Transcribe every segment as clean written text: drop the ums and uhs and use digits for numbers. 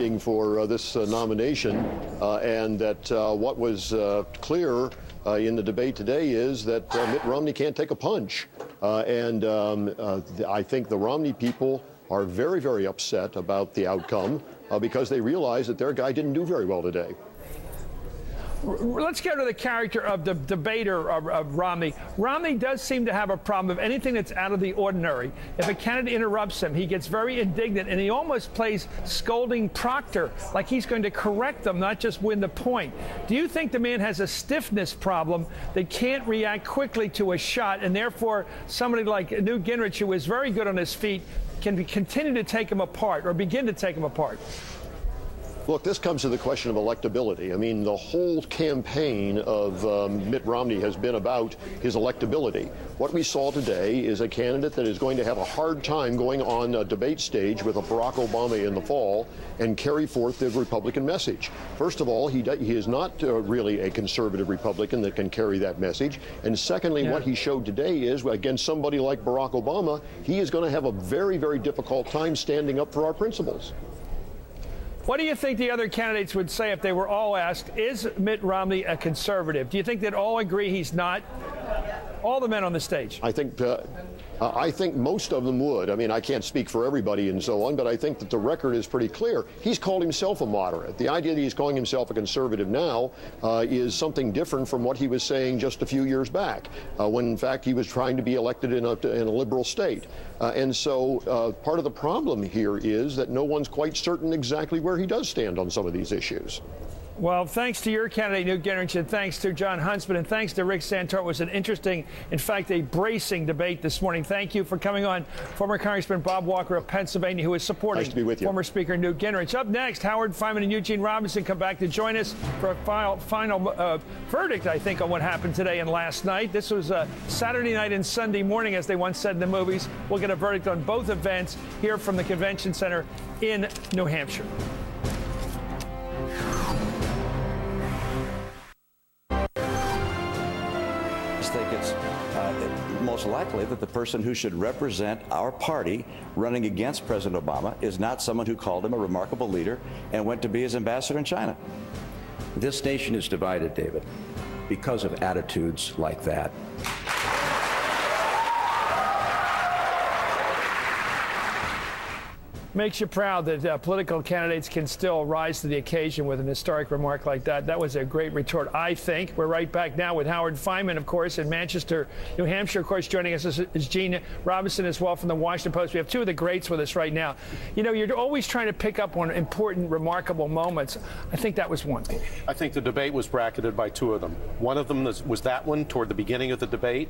running for this nomination, and that what was clear in the debate today is that Mitt Romney can't take a punch. I think the Romney people are very, very upset about the outcome because they realize that their guy didn't do very well today. Let's get to the character of the debater of Romney. Romney does seem to have a problem of anything that's out of the ordinary. If a candidate interrupts him, he gets very indignant, and he almost plays scolding Proctor, like he's going to correct them, not just win the point. Do you think the man has a stiffness problem that can't react quickly to a shot, and therefore somebody like Newt Gingrich, who is very good on his feet, can continue to take him apart or begin to take him apart? Look, this comes to the question of electability. I mean, the whole campaign of Mitt Romney has been about his electability. What we saw today is a candidate that is going to have a hard time going on a debate stage with a Barack Obama in the fall and carry forth the Republican message. First of all, he is not really a conservative Republican that can carry that message. And secondly, what he showed today is, against somebody like Barack Obama, he is going to have a very, very difficult time standing up for our principles. What do you think the other candidates would say if they were all asked, is Mitt Romney a conservative? Do you think they'd all agree he's not? All the men on the stage. I think most of them would. I mean, I can't speak for everybody and so on, but I think that the record is pretty clear. He's called himself a moderate. The idea that he's calling himself a conservative now is something different from what he was saying just a few years back, when in fact he was trying to be elected in a liberal state. And so part of the problem here is that no one's quite certain exactly where he does stand on some of these issues. Well, thanks to your candidate, Newt Gingrich, and thanks to John Huntsman, and thanks to Rick Santorum. It was an interesting, in fact, a bracing debate this morning. Thank you for coming on. Former Congressman Bob Walker of Pennsylvania, who is supporting former Speaker Newt Gingrich. Up next, Howard Fineman and Eugene Robinson come back to join us for a final verdict, I think, on what happened today and last night. This was Saturday night and Sunday morning, as they once said in the movies. We'll get a verdict on both events here from the Convention Center in New Hampshire. I think it's most likely that the person who should represent our party running against President Obama is not someone who called him a remarkable leader and went to be his ambassador in China. This nation is divided, David, because of attitudes like that. Makes you proud that political candidates can still rise to the occasion with an historic remark like that. That was a great retort, I think. We're right back now with Howard Fineman, of course, in Manchester, New Hampshire. Of course, joining us is Gene Robinson as well from the Washington Post. We have two of the greats with us right now. You know, you're always trying to pick up on important, remarkable moments. I think that was one. I think the debate was bracketed by two of them. One of them was that one toward the beginning of the debate,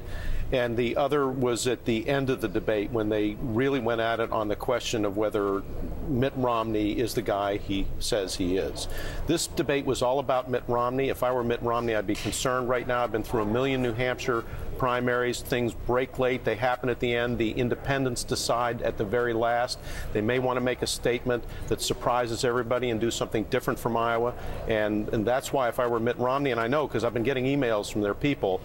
and the other was at the end of the debate when they really went at it on the question of whether Mitt Romney is the guy he says he is. This debate was all about Mitt Romney. If I were Mitt Romney, I'd be concerned right now. I've been through a million New Hampshire primaries. Things break late. They happen at the end. The independents decide at the very last. They may want to make a statement that surprises everybody and do something different from Iowa. And that's why if I were Mitt Romney, and I know because I've been getting emails from their people,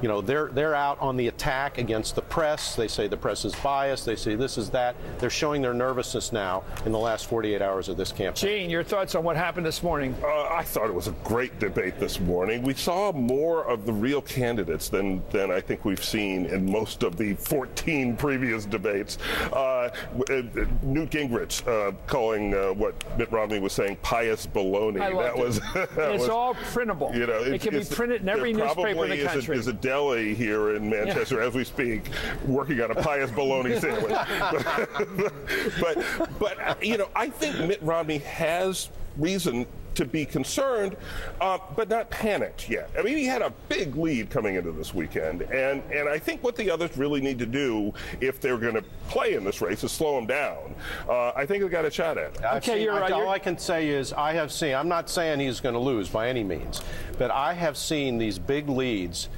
you know, they're out on the attack against the press. They say the press is biased. They say this is that. They're showing their nervousness now in the last 48 hours of this campaign. Gene, your thoughts on what happened this morning? I thought it was a great debate this morning. We saw more of the real candidates than I think we've seen in most of the 14 previous debates. Newt Gingrich calling what Mitt Romney was saying pious baloney. It's all printable. You know, it can be printed in every newspaper in the country. There's a deli here in Manchester as we speak, working on a pious bologna sandwich. but you know, I think Mitt Romney has reason to be concerned, but not panicked yet. I mean, he had a big lead coming into this weekend, and I think what the others really need to do if they're going to play in this race is slow him down. I think they've got a shot at it. Okay, you're right. All I can say is I have seen, I'm not saying he's going to lose by any means, but I have seen these big leads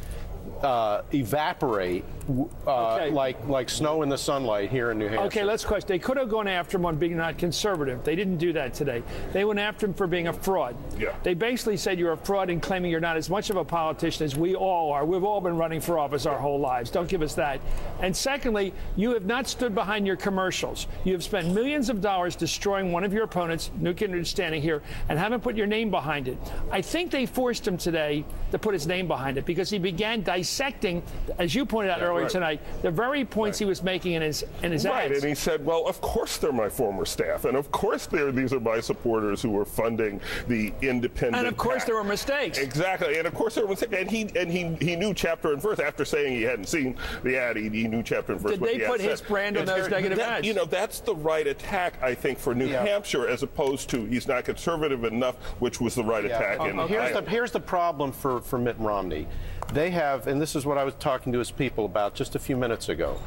evaporate like snow in the sunlight here in New Hampshire. Okay, let's question. They could have gone after him on being not conservative. They didn't do that today. They went after him for being a fraud. Yeah. They basically said you're a fraud and claiming you're not as much of a politician as we all are. We've all been running for office our whole lives. Don't give us that. And secondly, you have not stood behind your commercials. You have spent millions of dollars destroying one of your opponents, Newt Gingrich standing here, and haven't put your name behind it. I think they forced him today to put his name behind it because he began dissecting, as you pointed out earlier tonight, the very points he was making in his ads. Right, and he said, well, of course they're my former staff, and of course these are my supporters who are funding the independent. And of course PAC. there were mistakes. Exactly, and of course there were mistakes. And he knew chapter and verse. After saying he hadn't seen the ad, he knew chapter and verse. Did they put his brand on those negative ads? You know, that's the right attack, I think, for New Hampshire, as opposed to he's not conservative enough, which was the right attack. Here's the problem for Mitt Romney. They have, and this is what I was talking to his people about just a few minutes ago.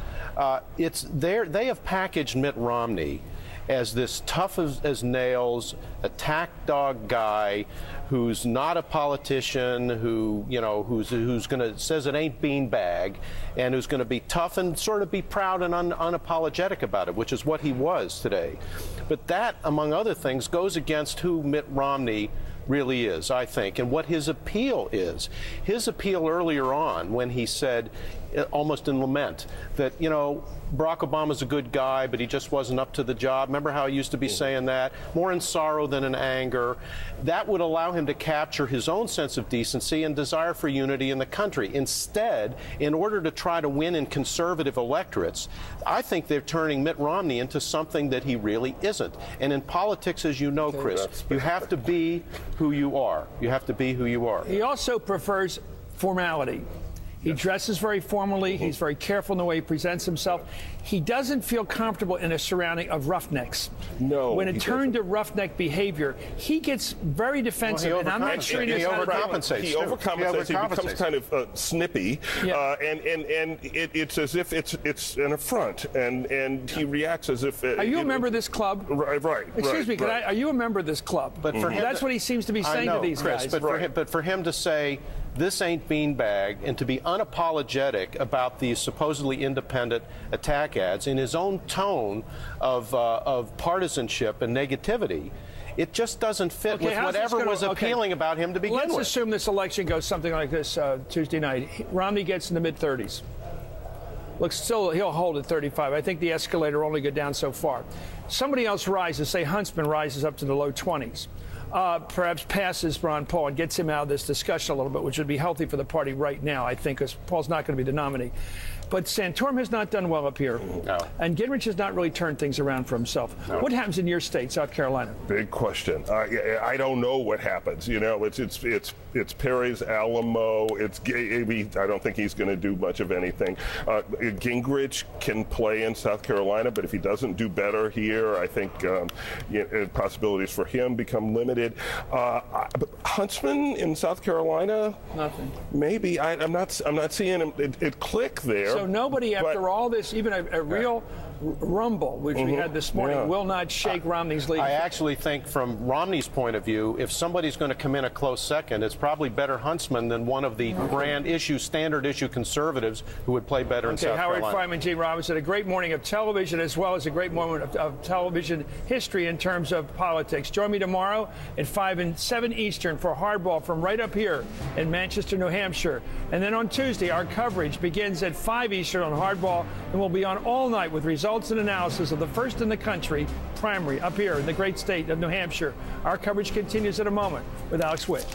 They have packaged Mitt Romney as this tough as nails, attack dog guy who's not a politician, who's going to says it ain't beanbag, and who's going to be tough and sort of be proud and unapologetic about it, which is what he was today. But that, among other things, goes against who Mitt Romney really is, I think, and what his appeal is. His appeal earlier on, when he said, almost in lament, that, Barack Obama's a good guy, but he just wasn't up to the job. Remember how he used to be saying that? More in sorrow than in anger. That would allow him to capture his own sense of decency and desire for unity in the country. Instead, in order to try to win in conservative electorates, I think they're turning Mitt Romney into something that he really isn't. And in politics, as you know, Chris, you have to be who you are. You have to be who you are. He also prefers formality. He dresses very formally. He's very careful in the way he presents himself. He doesn't feel comfortable in a surrounding of roughnecks. No. When it turned to roughneck behavior, he gets very defensive. And I'm not sure he overcompensates. He overcompensates. He becomes kind of snippy, and it's as if it's an affront, and he reacts as if. Are you a member of this club? Right. Excuse me. Are you a member of this club? But for him, that's what he seems to be saying to these Chris, guys. But for him to say, this ain't beanbag, and to be unapologetic about these supposedly independent attack ads in his own tone of partisanship and negativity, it just doesn't fit with whatever was appealing about him to begin with. Let's assume this election goes something like this Tuesday night. Romney gets in the mid-30s. He'll hold at 35. I think the escalator will only go down so far. Somebody else rises, say Huntsman rises up to the low 20s. Perhaps passes Ron Paul and gets him out of this discussion a little bit, which would be healthy for the party right now, I think, because Paul's not going to be the nominee. But Santorum has not done well up here. No. And Gingrich has not really turned things around for himself. No. What happens in your state, South Carolina? Big question. I don't know what happens. It's Perry's Alamo. I don't think he's going to do much of anything. Gingrich can play in South Carolina, but if he doesn't do better here, I think possibilities for him become limited. Huntsman in South Carolina? Nothing. Maybe. I'm not seeing it click there. So nobody, after all this, even a real rumble, which we had this morning, will not shake Romney's lead. I actually think, from Romney's point of view, if somebody's going to come in a close second, it's probably better Huntsman than one of the standard issue conservatives who would play better in South Howard Carolina. Fineman, Gene Robinson, a great morning of television as well as a great moment of television history in terms of politics. Join me tomorrow at 5 and 7 Eastern for Hardball from right up here in Manchester, New Hampshire. And then on Tuesday, our coverage begins at 5 Eastern on Hardball, and we'll be on all night with results and analysis of the first in the country primary up here in the great state of New Hampshire. Our coverage continues in a moment with Alex Witt.